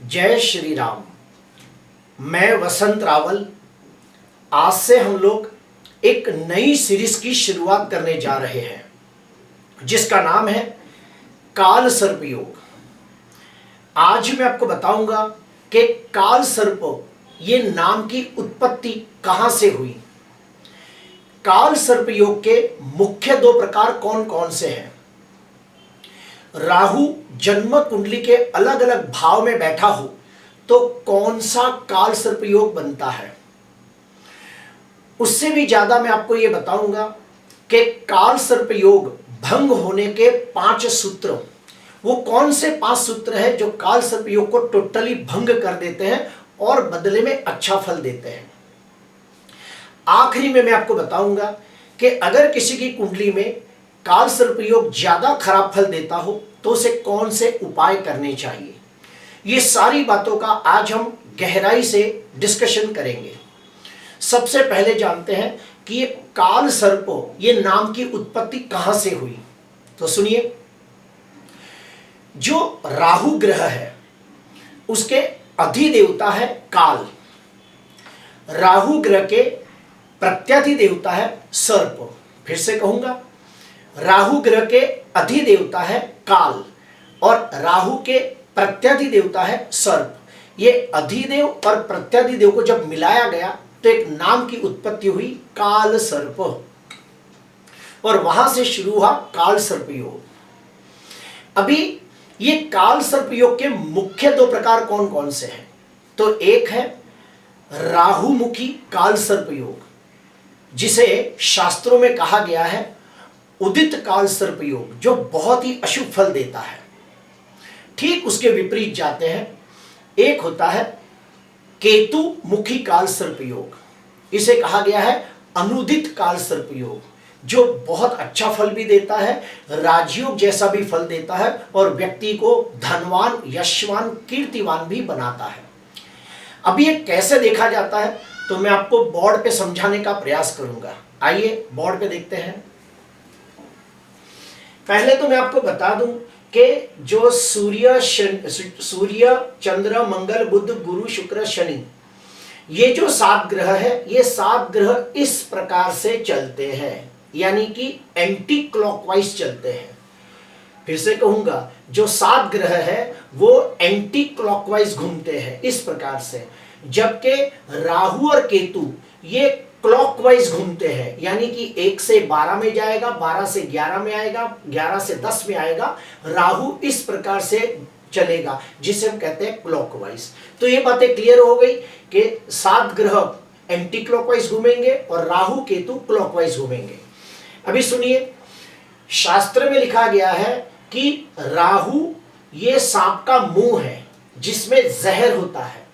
जय श्री राम। मैं वसंत रावल। आज से हम लोग एक नई सीरीज की शुरुआत करने जा रहे हैं जिसका नाम है काल सर्प योग। आज मैं आपको बताऊंगा कि काल सर्प ये नाम की उत्पत्ति कहां से हुई। काल सर्प योग के मुख्य दो प्रकार कौन कौन से हैं। राहु जन्म कुंडली के अलग अलग भाव में बैठा हो तो कौन सा काल सर्प योग बनता है। उससे भी ज्यादा मैं आपको यह बताऊंगा कि काल सर्प योग भंग होने के 5 सूत्र, वो कौन से 5 सूत्र है जो काल सर्प योग को टोटली भंग कर देते हैं और बदले में अच्छा फल देते हैं। आखिरी में मैं आपको बताऊंगा कि अगर किसी की कुंडली में काल सर्प योग ज्यादा खराब फल देता हो तो उसे कौन से उपाय करने चाहिए। ये सारी बातों का आज हम गहराई से डिस्कशन करेंगे। सबसे पहले जानते हैं कि ये काल सर्प ये नाम की उत्पत्ति कहां से हुई। तो सुनिए, जो राहु ग्रह है उसके अधिदेवता है काल। राहु ग्रह के प्रत्यधिदेवता है सर्प। फिर से कहूंगा, राहु ग्रह के अधिदेवता है काल और राहु के प्रत्यधिदेवता है सर्प। ये अधिदेव और प्रत्यधिदेव को जब मिलाया गया तो एक नाम की उत्पत्ति हुई काल सर्प और वहां से शुरू हुआ काल सर्प योग। अभी ये काल सर्प योग के मुख्य 2 प्रकार कौन कौन से हैं। तो एक है राहुमुखी काल सर्प योग, जिसे शास्त्रों में कहा गया है उदित काल सर्प योग, जो बहुत ही अशुभ फल देता है। ठीक उसके विपरीत जाते हैं, एक होता है केतु मुखी काल सर्प योग, इसे कहा गया है अनुदित काल सर्प योग, जो बहुत अच्छा फल भी देता है, राजयोग जैसा भी फल देता है और व्यक्ति को धनवान, यशवान, कीर्तिवान भी बनाता है। अब ये कैसे देखा जाता है तो मैं आपको बोर्ड पे समझाने का प्रयास करूंगा। आइए बोर्ड पे देखते हैं। पहले तो मैं आपको बता दूं कि जो सूर्य, चंद्र, मंगल, बुध, गुरु, शुक्र, शनि, ये जो 7 ग्रह है, ये 7 ग्रह इस प्रकार से चलते हैं, यानी कि एंटी क्लॉकवाइज चलते हैं। फिर से कहूंगा, जो 7 ग्रह है वो एंटी क्लॉकवाइज घूमते हैं इस प्रकार से, जबकि राहु और केतु ये क्लॉकवाइज घूमते हैं, यानी कि 1 से 12 में जाएगा, 12 से 11 में आएगा, 11 से 10 में आएगा। राहु इस प्रकार से चलेगा जिसे हम कहते हैं क्लॉकवाइज। तो ये बातें क्लियर हो गई कि 7 ग्रह एंटी क्लॉकवाइज घूमेंगे और राहु केतु क्लॉकवाइज घूमेंगे। अभी सुनिए, शास्त्र में लिखा गया है कि राहु ये सांप का मुंह है जिसमें जहर होता है,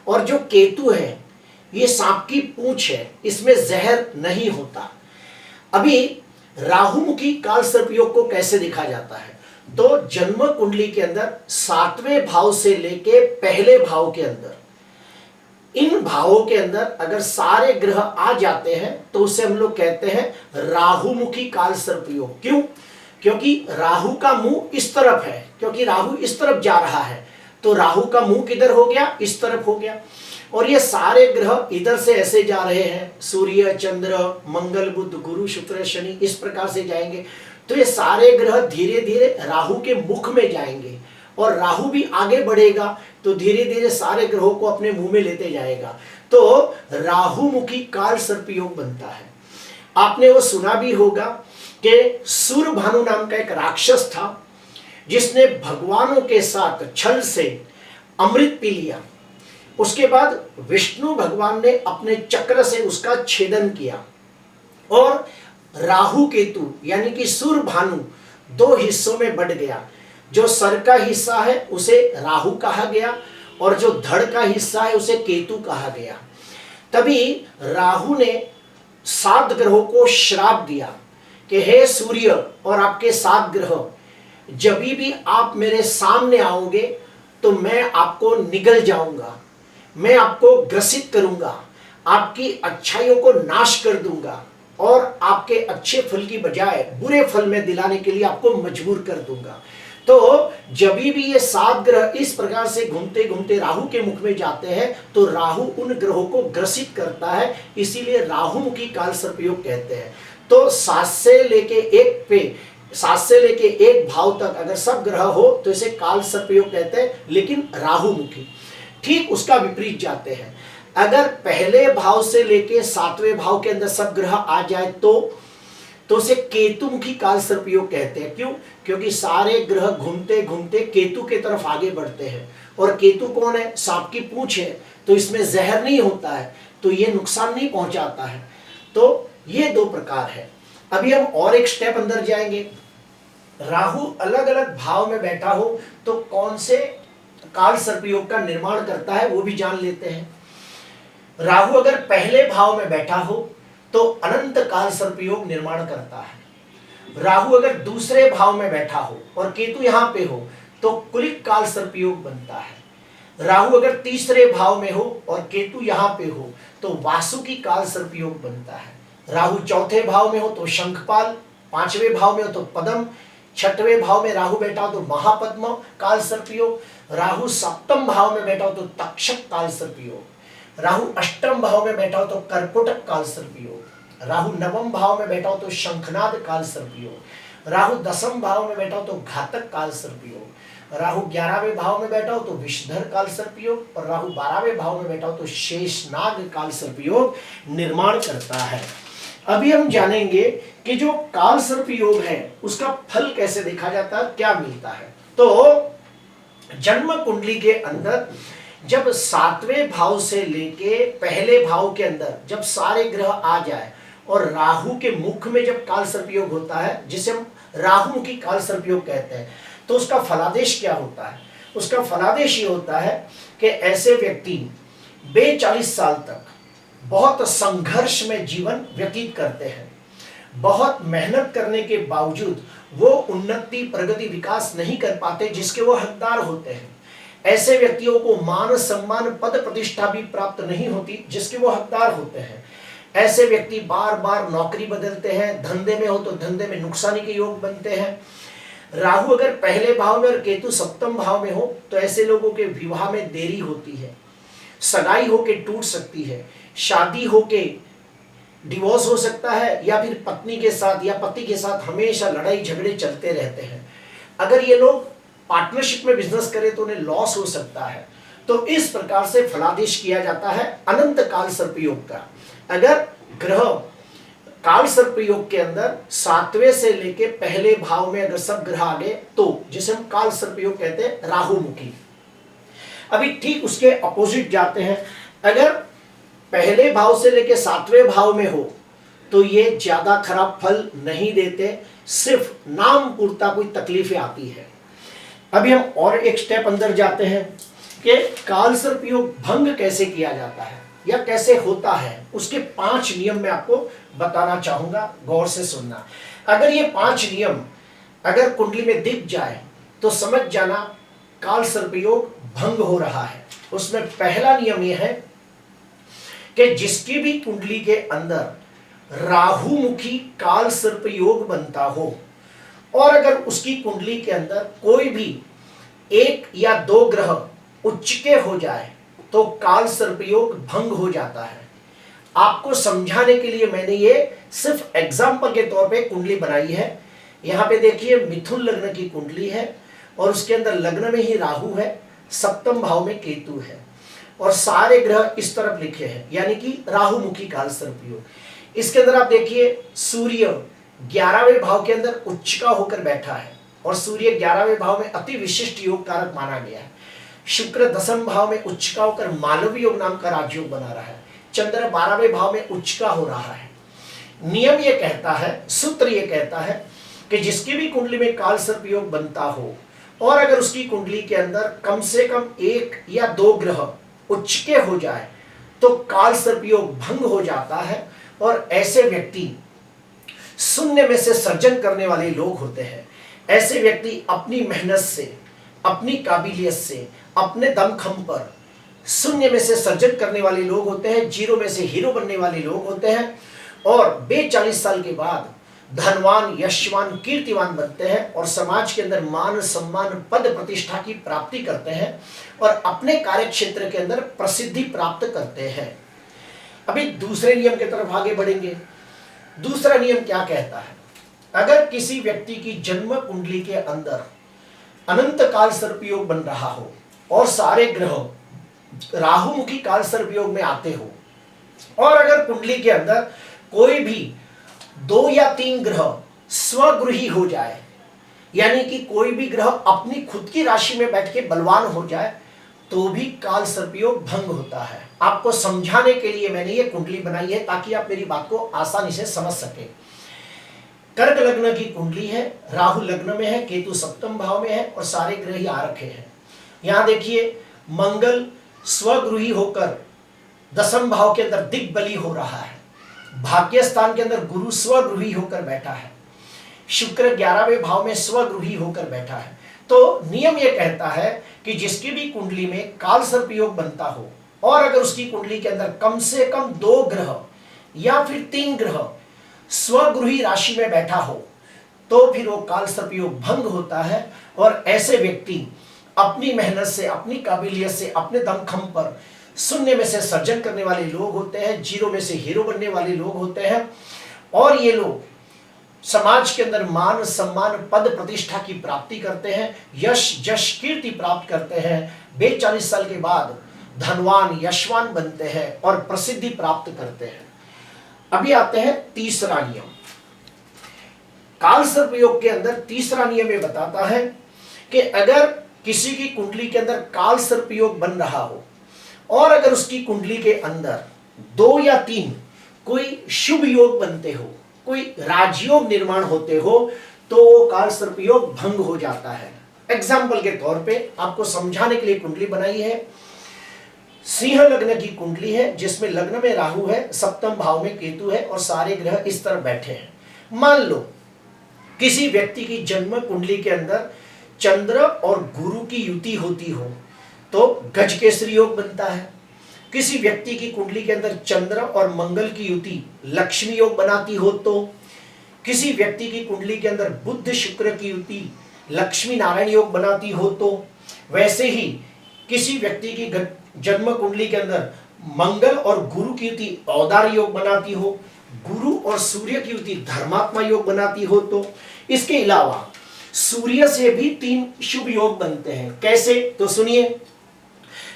और जो केतु है ये सांप की पूंछ है, इसमें जहर नहीं होता। अभी राहुमुखी काल सर्प योग को कैसे देखा जाता है तो जन्म कुंडली के अंदर 7वें भाव से लेके पहले भाव के अंदर, इन भावों के अंदर अगर सारे ग्रह आ जाते हैं तो उसे हम लोग कहते हैं राहुमुखी काल सर्प योग। क्यों? क्योंकि राहु का मुंह इस तरफ है, क्योंकि राहु इस तरफ जा रहा है तो राहु का मुंह किधर हो गया? इस तरफ हो गया। और ये सारे ग्रह इधर से ऐसे जा रहे हैं, सूर्य, चंद्र, मंगल, बुध, गुरु, शुक्र, शनि, इस प्रकार से जाएंगे। तो ये सारे ग्रह धीरे धीरे राहु के मुख में जाएंगे और राहु भी आगे बढ़ेगा तो धीरे धीरे सारे ग्रहों को अपने मुंह में लेते जाएगा। तो राहुमुखी काल सर्प योग बनता है। आपने वो सुना भी होगा कि सूरभानु नाम का एक राक्षस था जिसने भगवानों के साथ छल से अमृत पी लिया। उसके बाद विष्णु भगवान ने अपने चक्र से उसका छेदन किया और राहु केतु यानी कि सूरभानु 2 हिस्सों में बंट गया। जो सर का हिस्सा है उसे राहु कहा गया और जो धड़ का हिस्सा है उसे केतु कहा गया। तभी राहु ने 7 ग्रहों को श्राप दिया कि हे सूर्य और आपके 7 ग्रह, जब भी आप मेरे सामने आओगे तो मैं आपको निगल जाऊंगा, मैं आपको ग्रसित करूंगा, आपकी अच्छाइयों को नाश कर दूंगा और आपके अच्छे फल की बजाय बुरे फल में दिलाने के लिए आपको मजबूर कर दूंगा। तो जब भी ये 7 ग्रह इस प्रकार से घूमते घूमते राहु के मुख में जाते हैं तो राहु उन ग्रहों को ग्रसित करता है, इसीलिए राहुमुखी काल सर्पयोग कहते हैं। तो 7 से लेके 1 भाव तक अगर सब ग्रह हो तो इसे काल सर्पयोग कहते हैं, लेकिन राहुमुखी। ठीक उसका विपरीत जाते हैं, अगर पहले भाव से लेके 7वें भाव के अंदर सब ग्रह आ जाए तो उसे केतुमुखी काल सर्पयोग कहते हैं। क्यों? क्योंकि सारे ग्रह घूमते घूमते केतु के तरफ आगे बढ़ते हैं, और केतु कौन है? सांप की पूंछ है, तो इसमें जहर नहीं होता है, तो ये नुकसान नहीं पहुंचाता है। तो ये 2 प्रकार है। अभी हम और एक स्टेप अंदर जाएंगे। राहु अलग अलग भाव में बैठा हो तो कौन से काल सर्पयोग का निर्माण करता है वो भी जान लेते हैं। राहु अगर पहले भाव में बैठा हो तो अनंत काल सर्पयोग निर्माण करता है। राहु अगर दूसरे भाव में बैठा हो और केतु यहां पे हो तो कुलिक काल सर्पयोग बनता है। राहु अगर तीसरे भाव में हो और केतु यहां पे हो तो वासुकी काल सर्पयोग बनता है। राहु चौथे भाव में हो तो शंखपाल, 5वें भाव में हो तो पद्म, 6वें भाव में राहु बैठा हो तो महापद्म काल सर्पयोग, राहु 7वें भाव में बैठा हो तो तक्षक काल सर्पयोग, राहु 8वें भाव में बैठा हो तो कर्कोटक काल सर्पयोग, राहु 9वें भाव में बैठा हो तो शंखनाद काल सर्पयोग, राहु 10वें भाव में बैठा हो तो घातक काल सर्पयोग, राहु 11वें भाव में बैठा हो तो विषधर काल सर्पयोग, और राहु 12वें भाव में बैठा हो तो शेषनाग काल सर्पयोग निर्माण करता है। अभी हम जानेंगे कि जो काल सर्पयोग है उसका फल कैसे देखा जाता है, क्या मिलता है। तो जन्म कुंडली के अंदर जब 7वें भाव से लेके पहले भाव के अंदर जब सारे ग्रह आ जाए और राहु के मुख में जब काल सर्पयोग होता है, जिसे हम राहुमुखी काल सर्पयोग कहते हैं, तो उसका फलादेश क्या होता है? उसका फलादेश ये होता है कि ऐसे व्यक्ति 42 साल तक बहुत संघर्ष में जीवन व्यतीत करते हैं। बहुत मेहनत करने के बावजूद वो उन्नति, प्रगति, विकास नहीं कर पाते जिसके वो हकदार होते हैं। ऐसे व्यक्तियों को मान सम्मान, पद प्रतिष्ठा भी प्राप्त नहीं होती जिसके वो हकदार होते हैं। ऐसे व्यक्ति बार बार नौकरी बदलते हैं, धंधे में हो तो धंधे में नुकसानी के योग बनते हैं। राहु अगर पहले भाव में और केतु 7वें भाव में हो तो ऐसे लोगों के विवाह में देरी होती है, सगाई होके टूट सकती है, शादी होके डिवोर्स हो सकता है, या फिर पत्नी के साथ या पति के साथ हमेशा लड़ाई झगड़े चलते रहते हैं। अगर ये लोग पार्टनरशिप में बिजनेस करें तो उन्हें लॉस हो सकता है। तो इस प्रकार से फलादेश किया जाता है अनंत काल सर्पयोग का। अगर ग्रह काल सर्पयोग के अंदर 7वें से लेके पहले भाव में अगर सब ग्रह आ गए तो जिसे हम काल सर्पयोग कहते हैं, राहुमुखी। अभी ठीक उसके अपोजिट जाते हैं। अगर पहले भाव से लेके 7वें भाव में हो तो ये ज्यादा खराब फल नहीं देते, सिर्फ नाम पूर्ता कोई तकलीफें आती है। अभी हम और एक स्टेप अंदर जाते हैं कि काल सर्पयोग भंग कैसे किया जाता है या कैसे होता है। उसके 5 नियम मैं आपको बताना चाहूंगा, गौर से सुनना। अगर ये 5 नियम अगर कुंडली में दिख जाए तो समझ जाना काल सर्पयोग भंग हो रहा है। उसमें पहला नियम यह है कि जिसकी भी कुंडली के अंदर राहुमुखी काल सर्पयोग बनता हो और अगर उसकी कुंडली के अंदर कोई भी 1 या 2 ग्रह उच्च हो जाए तो काल सर्पयोग भंग हो जाता है। आपको समझाने के लिए मैंने ये सिर्फ एग्जाम्पल के तौर पे कुंडली बनाई है। यहाँ पे देखिए मिथुन लग्न की कुंडली है और उसके अंदर लग्न में ही राहु है, 7वें भाव में केतु है और सारे ग्रह इस तरफ लिखे हैं, यानी कि राहुमुखी काल सर्पयोग। इसके अंदर आप देखिए सूर्य 11वें भाव के अंदर उच्च का होकर बैठा है और सूर्य 11वें भाव में अति विशिष्ट योग कारक माना गया है। शुक्र 10वें भाव में उच्च का होकर मालवी योग नाम का राजयोग बना रहा है। चंद्र 12वें भाव में उच्च का हो रहा है। नियम ये कहता है, सूत्र ये कहता है कि जिसकी भी कुंडली में काल सर्पयोग बनता हो और अगर उसकी कुंडली के अंदर कम से कम 1 या 2 ग्रह उच्च हो जाए तो काल सर्पयोग भंग हो जाता है और ऐसे व्यक्ति शून्य में से सर्जन करने वाले लोग होते हैं। ऐसे व्यक्ति अपनी मेहनत से, अपनी काबिलियत से, अपने दमखम पर शून्य में से सर्जन करने वाले लोग होते हैं, जीरो में से हीरो बनने वाले लोग होते हैं और 42 साल के बाद धनवान, यशवान, कीर्तिवान बनते हैं और समाज के अंदर मान सम्मान पद प्रतिष्ठा की प्राप्ति करते हैं और अपने कार्य क्षेत्र के अंदर प्रसिद्धि प्राप्त करते हैं। अभी दूसरे नियम की तरफ आगे बढ़ेंगे। दूसरा नियम क्या कहता है? अगर किसी व्यक्ति की जन्म कुंडली के अंदर अनंत काल सर्पयोग बन रहा हो और सारे ग्रह राहुमुखी काल सर्पयोग में आते हो, और अगर कुंडली के अंदर कोई भी 2 या 3 ग्रह स्वगृही हो जाए, यानी कि कोई भी ग्रह अपनी खुद की राशि में बैठ के बलवान हो जाए, तो भी काल सर्पयोग भंग होता है। आपको समझाने के लिए मैंने ये कुंडली बनाई है ताकि आप मेरी बात को आसानी से समझ सके। कर्क लग्न की कुंडली है, राहु लग्न में है, केतु सप्तम भाव में है और सारे ग्रह ही आ रखे हैं। यहां देखिए, मंगल स्वगृही होकर 10वें भाव के अंदर दिग्बली हो रहा है। भाग्य स्थान के अंदर गुरु स्वगृही होकर बैठा है। शुक्र 11वें भाव में स्वगृही होकर बैठा है। तो नियम यह कहता है कि जिसकी भी कुंडली में काल सर्पयोग बनता हो और अगर उसकी कुंडली के अंदर कम से कम 2 ग्रह या फिर 3 ग्रह स्वगृही राशि में बैठा हो, तो फिर वो काल सर्पयोग भंग होता है और ऐसे व्यक्ति अपनी मेहनत से, अपनी काबिलियत से, अपने दमखम पर शून्य में से सर्जन करने वाले लोग होते हैं, जीरो में से हीरो बनने वाले लोग होते हैं और ये लोग समाज के अंदर मान सम्मान पद प्रतिष्ठा की प्राप्ति करते हैं, यश जश कीर्ति प्राप्त करते हैं, 42 साल के बाद धनवान यशवान बनते हैं और प्रसिद्धि प्राप्त करते हैं। अभी आते हैं तीसरा नियम। काल सर्पयोग के अंदर तीसरा नियम ये बताता है कि अगर किसी की कुंडली के अंदर काल सर्पयोग बन रहा हो और अगर उसकी कुंडली के अंदर 2 या 3 कोई शुभ योग बनते हो, कोई राजयोग निर्माण होते हो, तो काल सर्पयोग भंग हो जाता है। एग्जाम्पल के तौर पे आपको समझाने के लिए कुंडली बनाई है। सिंह लग्न की कुंडली है जिसमें लग्न में राहु है, सप्तम भाव में केतु है और सारे ग्रह इस तरह बैठे हैं। मान लो किसी व्यक्ति की जन्म कुंडली के अंदर चंद्र और गुरु की युति होती हो तो गजकेसरी योग बनता है। किसी व्यक्ति की कुंडली के अंदर चंद्र और मंगल की युति लक्ष्मी योग बनाती हो तो, किसी व्यक्ति की कुंडली के अंदर बुध शुक्र की युति लक्ष्मी नारायण योग बनाती हो तो, वैसे ही किसी व्यक्ति की जन्म कुंडली के अंदर मंगल और गुरु की युति औदार योग बनाती हो, गुरु और सूर्य की युति धर्मात्मा योग बनाती हो तो, इसके अलावा सूर्य से भी 3 शुभ योग बनते हैं। कैसे? तो सुनिए,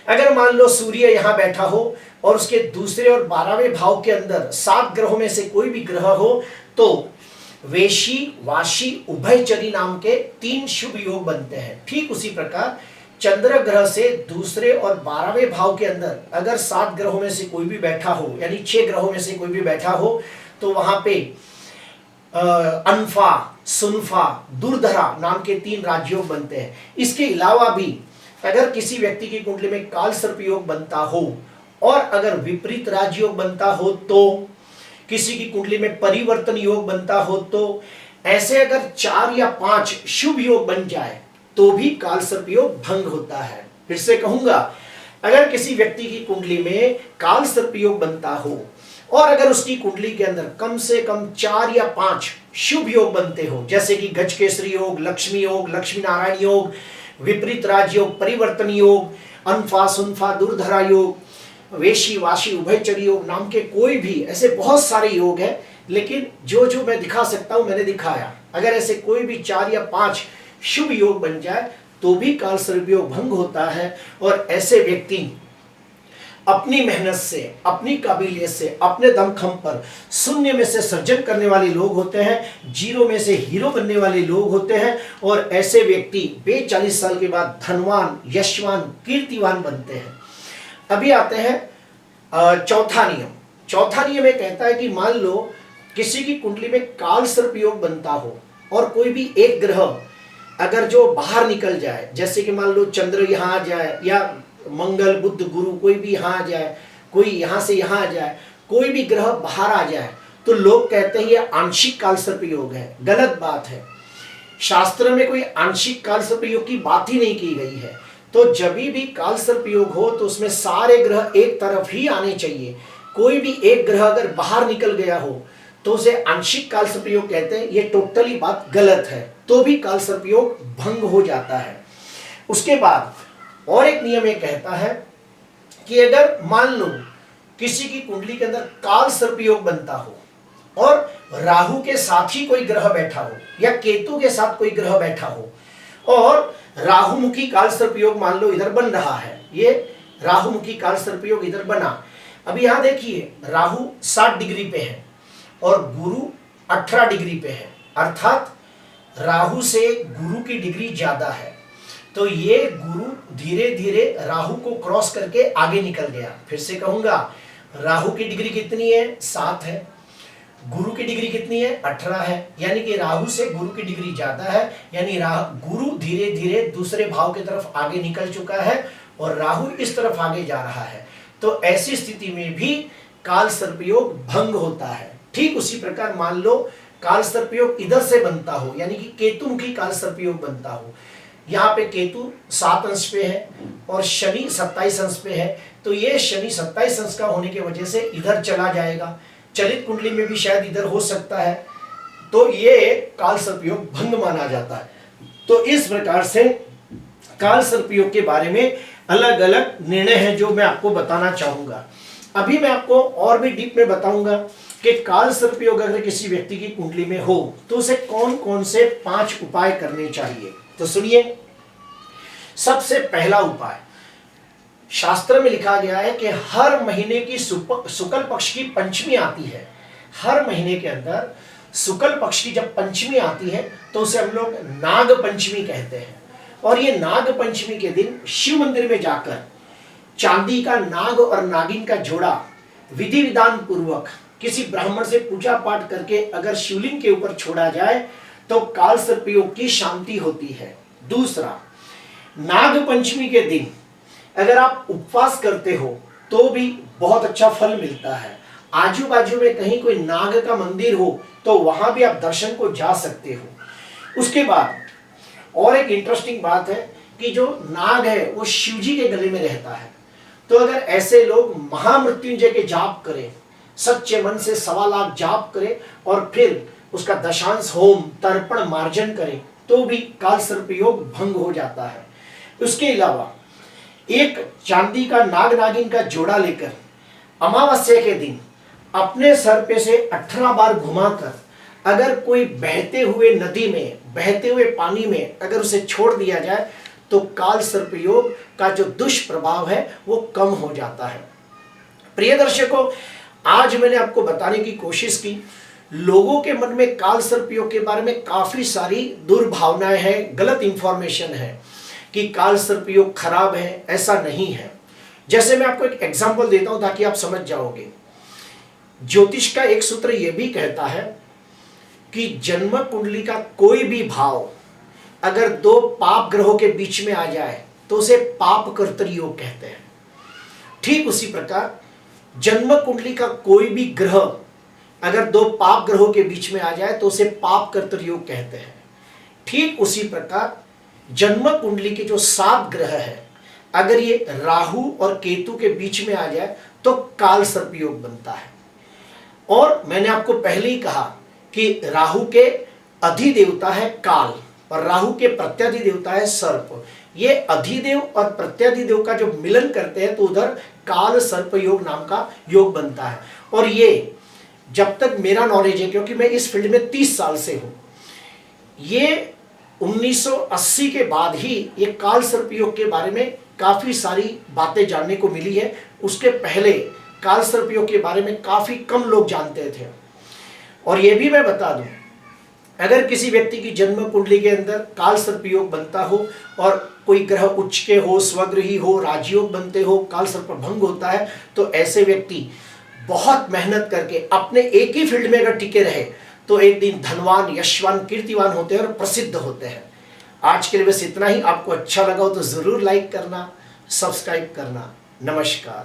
अगर मान लो सूर्य यहां बैठा हो और उसके दूसरे और 12वें भाव के अंदर 7 ग्रहों में से कोई भी ग्रह हो तो वेशी वाशी उभयचरी नाम के 3 शुभ योग बनते हैं। ठीक उसी प्रकार चंद्र ग्रह से दूसरे और 12वें भाव के अंदर अगर 7 ग्रहों में से कोई भी बैठा हो, यानी 6 ग्रहों में से कोई भी बैठा हो, तो वहां पे अनफा सुनफा दुर्धरा नाम के 3 राजयोग बनते हैं। इसके अलावा भी अगर किसी व्यक्ति की कुंडली में काल सर्पयोग बनता हो और अगर विपरीत राजयोग बनता हो तो, किसी की कुंडली में परिवर्तन योग बनता हो तो, ऐसे अगर 4 या 5 शुभ योग बन जाए तो भी काल सर्पयोग भंग होता है। फिर से कहूंगा, अगर किसी व्यक्ति की कुंडली में काल सर्पयोग बनता हो और अगर उसकी कुंडली के अंदर कम से कम 4 या 5 शुभ योग बनते हो, जैसे कि गजकेसरी योग, लक्ष्मी नारायण योग, विपरीत राजयोग, परिवर्तन योग, अनफा सुनफा दुर्धरा योग, वेशी वाशी उभयचरी योग नाम के कोई भी ऐसे बहुत सारे योग हैं, लेकिन जो जो मैं दिखा सकता हूं मैंने दिखाया। अगर ऐसे कोई भी 4 या 5 शुभ योग बन जाए तो भी काल सर्पयोग भंग होता है और ऐसे व्यक्ति अपनी मेहनत से, अपनी काबिलियत से, अपने दमखम पर शून्य में से सर्जन करने वाले लोग होते हैं, जीरो में से हीरो बनने वाले लोग होते हैं और ऐसे व्यक्ति 42 साल के बाद धनवान यशवान कीर्तिवान बनते हैं। अभी आते हैं चौथा नियम। चौथा नियम ये कहता है कि मान लो किसी की कुंडली में काल सर्पयोग बनता हो और कोई भी एक ग्रह अगर जो बाहर निकल जाए, जैसे कि मान लो चंद्र यहाँ आ जाए या मंगल बुध गुरु कोई भी यहाँ आ जाए, कोई यहाँ से यहाँ आ जाए, कोई भी ग्रह बाहर आ जाए, तो लोग कहते हैं ये आंशिक काल सर्पयोग है। गलत बात है। शास्त्र में कोई आंशिक काल सर्पयोग की बात ही नहीं की गई है। तो जब भी काल सर्पयोग हो तो उसमें सारे ग्रह एक तरफ ही आने चाहिए। कोई भी एक ग्रह अगर बाहर निकल गया हो तो उसे आंशिक काल सर्प योग कहते हैं। ये टोटली बात गलत है, तो भी काल सर्प योग भंग हो जाता है। उसके बाद और एक नियम ये कहता है कि अगर मान लो किसी की कुंडली के अंदर काल सर्प योग बनता हो और राहु के साथ ही कोई ग्रह बैठा हो या केतु के साथ कोई ग्रह बैठा हो और राहुमुखी काल सर्प योग मान लो इधर बन रहा है, ये राहुमुखी काल सर्प योग इधर बना। अभी यहां देखिए राहु 60 डिग्री पे है और गुरु 18 डिग्री पे है, अर्थात राहु से गुरु की डिग्री ज्यादा है। तो ये गुरु धीरे धीरे राहु को क्रॉस करके आगे निकल गया। फिर से कहूंगा, राहु की डिग्री कितनी है? 7 है। गुरु की डिग्री कितनी है? 18 है। यानी कि राहु से गुरु की डिग्री ज्यादा है, यानी गुरु धीरे धीरे दूसरे भाव की तरफ आगे निकल चुका है और राहु इस तरफ आगे जा रहा है। तो ऐसी स्थिति में भी काल सर्प योग भंग होता है। ठीक उसी प्रकार मान लो काल सर्प योग इधर से बनता हो, यानी कि केतुमुखी काल सर्प योग बनता हो। यहाँ पे केतु 7 अंश पे है और शनि 27 अंश पे है, तो ये शनि 27 अंश का होने की वजह से इधर चला जाएगा। चलित कुंडली में भी शायद इधर हो सकता है, तो ये काल सर्प योग भंग माना जाता है। तो इस प्रकार से काल सर्प योग के बारे में अलग अलग निर्णय हैं जो मैं आपको बताना चाहूंगा। अभी मैं आपको और भी डीप में बताऊंगा कि काल सर्प योग अगर किसी व्यक्ति की कुंडली में हो तो उसे कौन कौन से 5 उपाय करने चाहिए। तो सुनिए, सबसे पहला उपाय, शास्त्र में लिखा गया है कि हर महीने की शुक्ल पक्ष की पंचमी आती है। हर महीने के अंदर शुक्ल पक्ष की जब पंचमी आती है तो उसे हम लोग नाग पंचमी कहते हैं। और ये नाग पंचमी के दिन शिव मंदिर में जाकर चांदी का नाग और नागिन का जोड़ा विधि विधान पूर्वक किसी ब्राह्मण से पूजा पाठ करके अगर शिवलिंग के ऊपर छोड़ा जाए तो काल सर्प योग की शांति होती है। दूसरा, नाग पंचमी के दिन अगर आप उपवास करते हो तो भी बहुत अच्छा फल मिलता है। आजू बाजू में कहीं कोई नाग का मंदिर हो तो वहां भी आप दर्शन को जा सकते हो। उसके बाद और एक इंटरेस्टिंग बात है कि जो नाग है वो शिव जी के गले में रहता है। तो अगर ऐसे लोग महामृत्युंजय के जाप करें, सच्चे मन से 1.25 लाख जाप करें और फिर उसका दशांश होम तर्पण मार्जन करें तो भी काल सर्प योग भंग हो जाता है। उसके अलावा एक चांदी का नाग नागिन का जोड़ा लेकर अमावस्या के दिन अपने सर पे से 18 बार घुमाकर अगर कोई बहते हुए नदी में, बहते हुए पानी में अगर उसे छोड़ दिया जाए तो काल सर्प योग का जो दुष्प्रभाव है वो कम हो जाता है। प्रिय दर्शकों, आज मैंने आपको बताने की कोशिश की, लोगों के मन में काल सर्प योग के बारे में काफी सारी दुर्भावनाएं हैं, गलत इंफॉर्मेशन है कि काल सर्प योग खराब है। ऐसा नहीं है। जैसे मैं आपको एक एग्जांपल देता हूं ताकि आप समझ जाओगे। ज्योतिष का एक सूत्र यह भी कहता है कि जन्म कुंडली का कोई भी भाव अगर 2 पाप ग्रहों के बीच में आ जाए तो उसे पाप कर्तरी योग कहते हैं। ठीक उसी प्रकार जन्म कुंडली का कोई भी ग्रह अगर 2 पाप ग्रहों के बीच में आ जाए तो उसे पाप कर्तरी योग कहते हैं। ठीक उसी प्रकार जन्म कुंडली के जो 7 ग्रह है अगर ये राहु और केतु के बीच में आ जाए तो काल सर्प योग बनता है। और मैंने आपको पहले ही कहा कि राहु के अधिदेवता है काल और राहु के प्रत्याधिदेवता है सर्प। ये अधिदेव और प्रत्याधिदेव का जो मिलन करते हैं तो उधर काल सर्प योग नाम का योग बनता है। और ये जब तक मेरा नॉलेज है, क्योंकि मैं इस फील्ड में 30 साल से हूं, ये 1980 के बाद ही ये काल सर्प योग के बारे में काफी सारी बातें जानने को मिली है। उसके पहले काल सर्प योग के बारे में काफी कम लोग जानते थे। और ये भी मैं बता दूं, अगर किसी व्यक्ति की जन्म कुंडली के अंदर काल सर्प योग बनता हो और कोई ग्रह उच्च के हो, स्वग्रही हो, राजयोग बनते हो, काल सर्प भंग होता है, तो ऐसे व्यक्ति बहुत मेहनत करके अपने एक ही फील्ड में अगर टिके रहे तो एक दिन धनवान, यशवान, कीर्तिवान होते हैं और प्रसिद्ध होते हैं। आज के लिए बस इतना ही। आपको अच्छा लगा हो तो जरूर लाइक करना, सब्सक्राइब करना। नमस्कार।